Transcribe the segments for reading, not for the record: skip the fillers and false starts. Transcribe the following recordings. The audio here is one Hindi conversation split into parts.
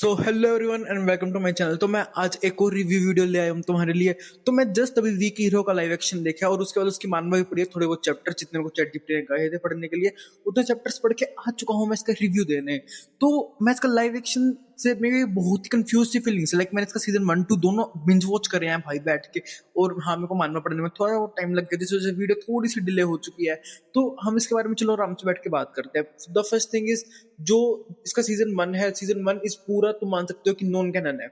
So hello everyone and welcome to my channel. तो मैं आज एक और रिव्यू वीडियो ले आया हूँ तुम्हारे लिए। तो मैं जस्ट अभी वीक हीरो का लाइव एक्शन देखा और उसके बाद उसकी मानवा भी पढ़ी है, थोड़े बहुत चैप्टर जितने मेरे को चैटजीपीटी ने कहे थे पढ़ने के लिए उतने चैप्टर्स पढ़ के आ चुका हूँ मैं इसका रिव्यू देने। तो मैं इसका लाइव एक्शन से मेरी बहुत ही कंफ्यूज सी फीलिंग्स है। लाइक मैंने इसका सीजन 1 2 दोनों बिंज वॉच करे हैं भाई बैठ के, और हाँ मेरे को मानवा पढ़ने में थोड़ा बहुत टाइम लग गया जिस वजह से वीडियो थोड़ी सी डिले हो चुकी है। तो हम इसके बारे में चलो आराम से बैठ के बात करते हैं। द फर्स्ट थिंग इज जो इसका सीजन 1 है, सीजन 1 इस पूरा तुम मान सकते हो कि नॉन कैनन है।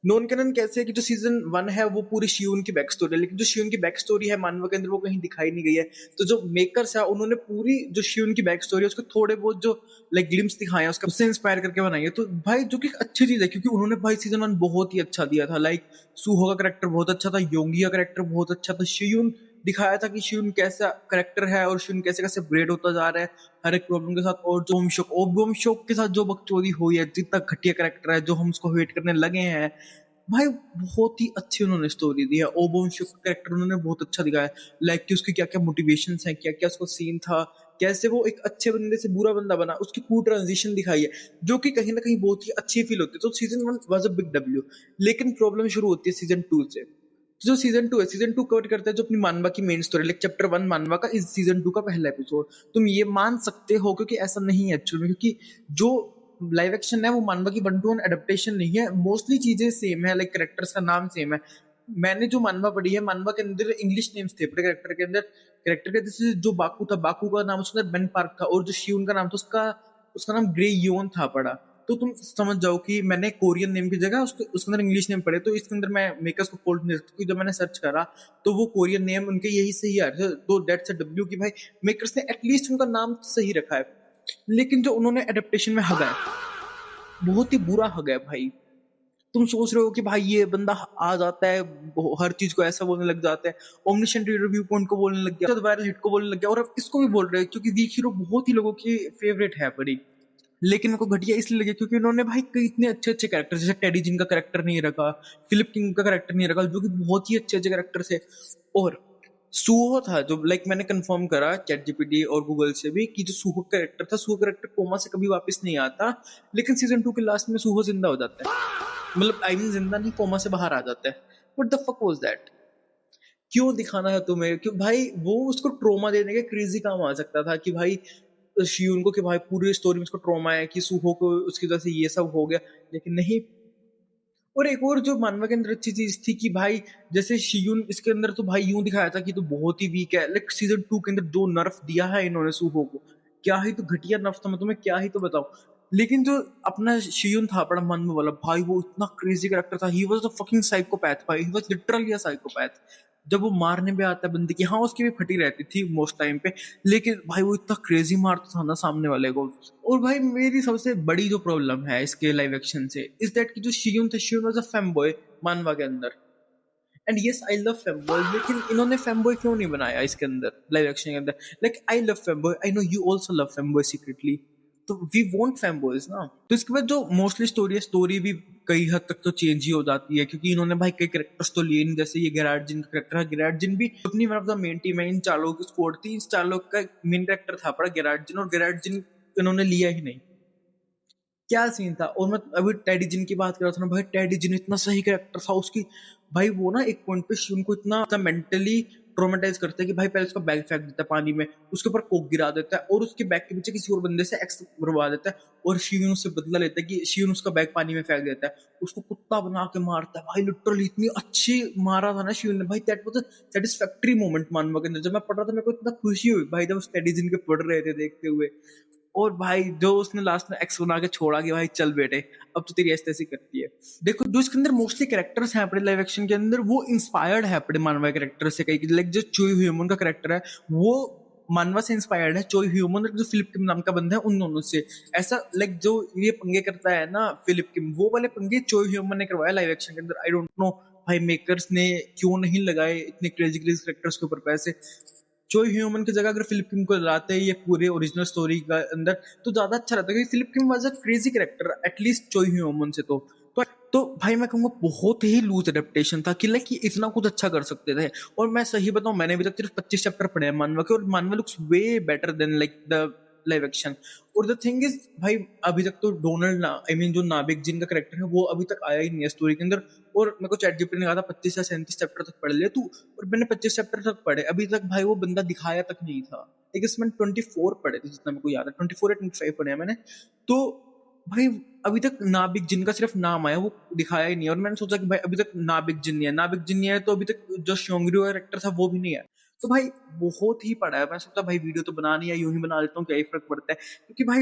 नॉन कैनन कैसे है कि जो सीजन 1 है वो पूरी शियून की बैक स्टोरी है, लेकिन जो शियून की बैक स्टोरी है मानवा के अंदर वो कहीं दिखाई नहीं गई है। तो जो मेकर्स है उन्होंने पूरी जो शियून की बैक स्टोरी है उसको थोड़े बहुत जो लाइक ग्लिम्स दिखाए हैं उसका उससे इंस्पायर करके बनाई है। तो भाई जो कि एक अच्छी चीज है क्योंकि उन्होंने भाई सीजन 1 बहुत ही अच्छा दिया था। लाइक सुहो का कैरेक्टर बहुत अच्छा था, योंगी का कैरेक्टर बहुत अच्छा था, शियून दिखाया था कि शियून कैसा करेक्टर है और शियून कैसे कैसे ब्रेड होता जा रहा है हर एक प्रॉब्लम के साथ। और जो ओबम शोक के साथ जो बकचोदी हुई है, जितना घटिया करेक्टर है जो हम उसको वेट करने लगे हैं, भाई बहुत ही अच्छी उन्होंने स्टोरी दी है। ओबम शोक का करेक्टर उन्होंने बहुत अच्छा दिखाया। लाइक कि उसकी क्या क्या मोटिवेशन है, क्या क्या उसका सीन था, कैसे वो एक अच्छे बंदे से बुरा बंदा बना, उसकी पूरी ट्रांजिशन दिखाई है जो कि कहीं ना कहीं बहुत ही अच्छी फील होती है। तो season 1 was a big W. लेकिन प्रॉब्लम शुरू होती है सीजन 2 से। जो सीजन 2 है, सीजन 2 कवर करता है जो अपनी मानवा की मेन स्टोरी, लाइक चैप्टर 1 मानवा का इस सीजन 2 का पहला एपिसोड। तुम ये मान सकते हो क्योंकि ऐसा नहीं है एक्चुअली में, क्योंकि जो लाइव एक्शन है वो मानवा की 1 to 1 एडेप्टेशन नहीं है। मोस्टली चीजें सेम है, लाइक कैरेक्टर्स का नाम सेम है। मैंने जो मानवा पढ़ी है, मानवा के अंदर इंग्लिश नेम्स थे पूरे कैरेक्टर के अंदर। कैरेक्टर के जैसे जो बाकू था, बाकू का नाम उसका बेन पार्क था, और जो शियून का नाम था उसका उसका नाम ग्रे योन था पड़ा। तो तुम समझ जाओ कि मैंने कोरियन नेम की जगह उसके अंदर इंग्लिश नेम पढ़े। तो इसके अंदर मैं मेकर्स को फॉल्ट नहीं रखता क्योंकि जब मैंने सर्च करा तो वो कोरियन नेम उनके यही सही आ रहे थे। तो डेट से डब्ल्यू की भाई मेकर्स ने एटलीस्ट उनका नाम सही रखा है। लेकिन जो उन्होंने एडेप्टेशन में हगा है, बहुत ही बुरा हगा है भाई। तुम सोच रहे हो कि भाई ये बंदा आ जाता है हर चीज को ऐसा बोलने लग जाता है, ओमनिशेंट रीडर व्यू पॉइंट को बोलने लग गया, वायरल हिट को बोलने लग गया, और अब इसको भी बोल रहे हैं क्योंकि वीक हीरो बहुत ही लोगों की फेवरेट है बड़ी। लेकिन मेरे को घटिया इसलिए लगे क्योंकि उन्होंने भाई कई इतने अच्छे अच्छे कैरेक्टर, जैसे टेडी जिन का कैरेक्टर नहीं रखा, फिलिप किंग का कैरेक्टर नहीं रखा, जो कि बहुत ही अच्छे अच्छे कैरेक्टर थे। और सुहो था जो लाइक मैंने कंफर्म करा चैट जीपीटी और गूगल से भी कि जो सुहो कैरेक्टर था, सुहो कैरेक्टर कोमा से कभी वापस नहीं आता। लेकिन सीजन 2 के लास्ट में सुहो जिंदा हो जाता है, मतलब आई मीन जिंदा नहीं, कोमा से बाहर आ जाता है। What the fuck was that? क्यों दिखाना है तुम्हें? क्यों भाई? वो उसको ट्रोमा देने के क्रेजी काम आ सकता था कि भाई शियून को कि भाई पूरी स्टोरी में उसको ट्रोमा है कि सुहो को उसकी वजह से ये सब हो गया, लेकिन नहीं। और एक और जो मानवा के अंदर अच्छी चीज थी कि भाई जैसे शियून इसके अंदर तो भाई यूं दिखाया था कि तो बहुत ही वीक है। लाइक सीजन 2 के अंदर जो नर्फ दिया है इन्होंने सुहो को, क्या ही तो घटिया नर्फ था, मैं तुम्हें क्या ही तो बताऊं। लेकिन जो अपना शियून था बड़ा मानवा वाला भाई, वो इतना क्रेजी कैरेक्टर था। He was a fucking psychopath भाई, he was literally a psychopath. जब वो मारने पे आता है बंदे की, हाँ उसकी भी फटी रहती थी मोस्ट टाइम पे, लेकिन भाई वो इतना क्रेजी मारता था ना सामने वाले को। और भाई मेरी सबसे बड़ी जो प्रॉब्लम है इसके लाइव एक्शन से इज दैट कि जो शियून था, शियून वाज अ फेमबॉय मानवा के अंदर। एंड यस आई लव फेमबॉय, लेकिन इन्होंने फेमबॉय क्यों नहीं बनाया इसके अंदर लाइव एक्शन के अंदर? Like I love femboy, I know you also love femboy secretly, तो वी वांट फेमबॉयज ना। तो इसके बाद जो मोस्टली स्टोरी है, स्टोरी भी कई हद तक तो चेंज ही हो जाती है क्योंकि इन्होंने भाई कई कैरेक्टर्स तो लिए नहीं। जैसे ये गैराट जिन का कैरेक्टर है, गैराट जिन भी अपनी one of the main team है, इन चार लोगों की स्क्वाड थी, इन चार लोग का मेन कैरेक्टर था पड़ा गैराट जिन, और गैराट जिन इन्होंने लिया ही नहीं। क्या सीन था? और मैं अभी टेडी जिन की बात कर रहा था ना भाई, टेडी जिन इतना सही कैरेक्टर था उसकी। भाई वो ना एक पॉइंट पे शिवन को इतना मेंटली ट्रोमेटाइज करता है कि भाई पहले उसका बैग फेंक देता है पानी में, उसके ऊपर कोक गिरा देता है और उसके बैग के पीछे किसी और बंदे से एक्स मरवा देता है, और शिवन उससे बदला लेता है कि शिवन उसका बैग पानी में फेंक देता है, उसको कुत्ता बना के मारता है। भाई लिटरली इतनी अच्छी मारा था ना शिवन ने भाई, that was a satisfactory moment मानवा के अंदर। जब मैं पढ़ रहा था मेरे को इतना खुशी हुई भाई जब उस टेडी जिन के पढ़ रहे थे देखते हुए। और भाई जो उसने लास्ट में एक्स बना के छोड़ा कि भाई चल बेटे अब तो तेरी ऐसी तैसी करती है। देखो जो इसके अंदर मोस्टली कैरेक्टर्स हैं अपने लाइव एक्शन के अंदर, वो इंस्पायर्ड है अपने मानवा कैरेक्टर से। कई लाइक जो चोई ह्यूमन का कैरेक्टर है वो मानवा से इंस्पायर्ड है, चोई ह्यूमन और जो फिलिप किम नाम का बंदा है उन दोनों से। ऐसा लाइक जो ये पंगे करता है ना फिलिप किम, वो वाले पंगे चोई ह्यूमन ने करवाया लाइव एक्शन के अंदर। आई डोंट नो भाई मेकर्स ने क्यों नहीं लगाए इतने क्रेजी क्रेजी कैरेक्टर्स के ऊपर पैसे। चोई ह्यूमन की जगह अगर फिलिप किम को लाते ये पूरे ओरिजिनल स्टोरी का अंदर तो ज्यादा अच्छा रहता, क्योंकि Philip Kim was a crazy character at least Choi human से। तो भाई मैं कहूंगा बहुत ही लूज एडेप्टेशन था कि लाइक इतना कुछ अच्छा कर सकते थे। और मैं सही बताऊं, मैंने अभी तक सिर्फ 25 चैप्टर पढ़े हैं मानवा के, और मानवा looks way better than like the live action. और द थिंग इज भाई, अभी तक तो डोनाल्ड आई मीन जो नाभिक जिनका कैरेक्टर है वो अभी तक आया ही नहीं है स्टोरी के अंदर। और मेरे को चैट जीपीटी ने कहा था 25 या 37 चैप्टर तक पढ़ ले तू, और मैंने 25 चैप्टर तक पढ़े, अभी तक भाई वो बंदा दिखाया तक नहीं था। एक इसमें 24 पढ़े थे जितना मेरे को याद है, 24 या 25 पढ़े हैं मैंने। तो भाई अभी तक नाभिक जिन का सिर्फ नाम आया, वो दिखाया ही नहीं है। और मैंने सोचा कि भाई अभी तक नाभिक जिन नहीं है, नाभिक जिन नहीं है तो अभी तक जो श्योंग्रियो कैरेक्टर था वो भी नहीं है। तो भाई बहुत ही पड़ा है। मैं सोचा भाई वीडियो तो बनानी है, यूं ही बना लेता हूँ, क्या ही फर्क पड़ता है। क्योंकि भाई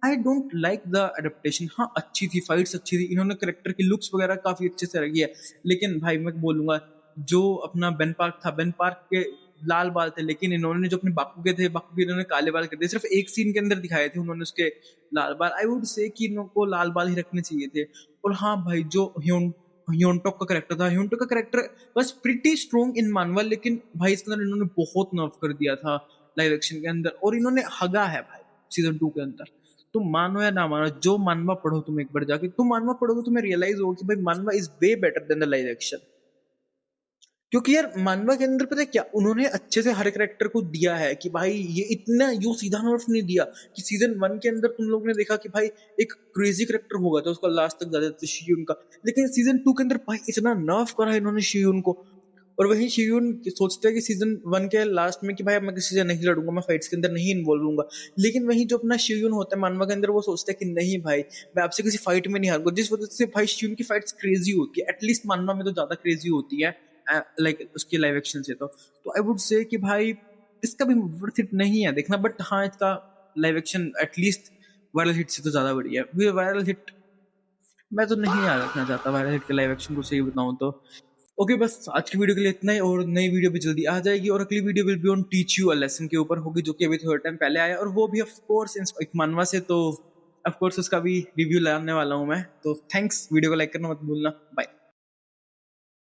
I don't like the adaptation. हाँ अच्छी थी, फाइट्स अच्छी थी, इन्होंने करेक्टर की लुक्स वगैरह काफी अच्छे से रखी है। लेकिन भाई मैं बोलूंगा, जो अपना बेन पार्क था, बेन पार्क के लाल बाल थे, लेकिन इन्होंने जो अपने बापू के थे, बापू के इन्होंने काले बाल कर दिए। सिर्फ एक सीन के अंदर दिखाए थे उन्होंने उसके लाल बाल। आई वुड से कि इनको लाल बाल ही रखने चाहिए थे। और हाँ भाई, जो ह्योनटॉक का करेक्टर था, ह्योनटॉक का करेक्टर बस प्रिटी स्ट्रॉन्ग इन मानवा, लेकिन भाई इसके अंदर इन्होंने बहुत नर्फ कर दिया था लाइव एक्शन के अंदर, और इन्होंने हगा है भाई सीजन 2 के अंदर। तुम मानो या ना मानो, जो मानवा पढ़ो तुम एक बार जाके, तुम मानवा पढ़ोगे तुम्हें रियलाइज होगा कि भाई मानवा is way better than the live action. क्योंकि यार मानवा के अंदर पता है क्या, उन्होंने अच्छे से हर करेक्टर को दिया है कि भाई ये इतना यू सीधा नर्फ नहीं दिया कि सीजन 1 के अंदर तुम लोग ने देखा कि भाई एक क्रेजी करेक्टर होगा तो उसका लास्ट तक ज्यादा शियून का, लेकिन सीजन 2 के अंदर भाई इतना नर्फ करा इन्होंने शियून को। और वही शियून सोचते हैं कि सीजन 1 के लास्ट में कि भाई अब मैं किसी से नहीं लड़ूंगा, मैं फाइट्स के अंदर नहीं इन्वॉल्व हूंगा। लेकिन वही जो अपना शियून होता है मानवा के अंदर, वो सोचता है कि नहीं भाई मैं आपसे किसी फाइट में नहीं हारूंगा, जिस वजह से भाई शियून की फाइट्स क्रेजी होती है। एटलीस्ट मानवा में तो ज्यादा क्रेजी होती है लाइक उसके लाइव एक्शन से। तो आई वुड से कि भाई इसका भी वर्थ इट नहीं है देखना। बट हाँ, इसका live action at least viral hit से तो ज्यादा बढ़िया है। वायरल हिट मैं तो नहीं याद रखना चाहता, वायरल हिट के लाइव एक्शन को सही बताऊं तो। ओके बस आज की वीडियो के लिए इतना ही, और नई वीडियो भी जल्दी आ जाएगी। और अगली video will be on teach you a lesson के ऊपर होगी, जो कि अभी थोड़ा टाइम पहले आया, और वो भी ऑफ कोर्स एक मानवा से। तो ऑफ कोर्स उसका भी रिव्यू लाने वाला हूं मैं। तो थैंक्स, वीडियो को लाइक करना मत भूलना। बाय।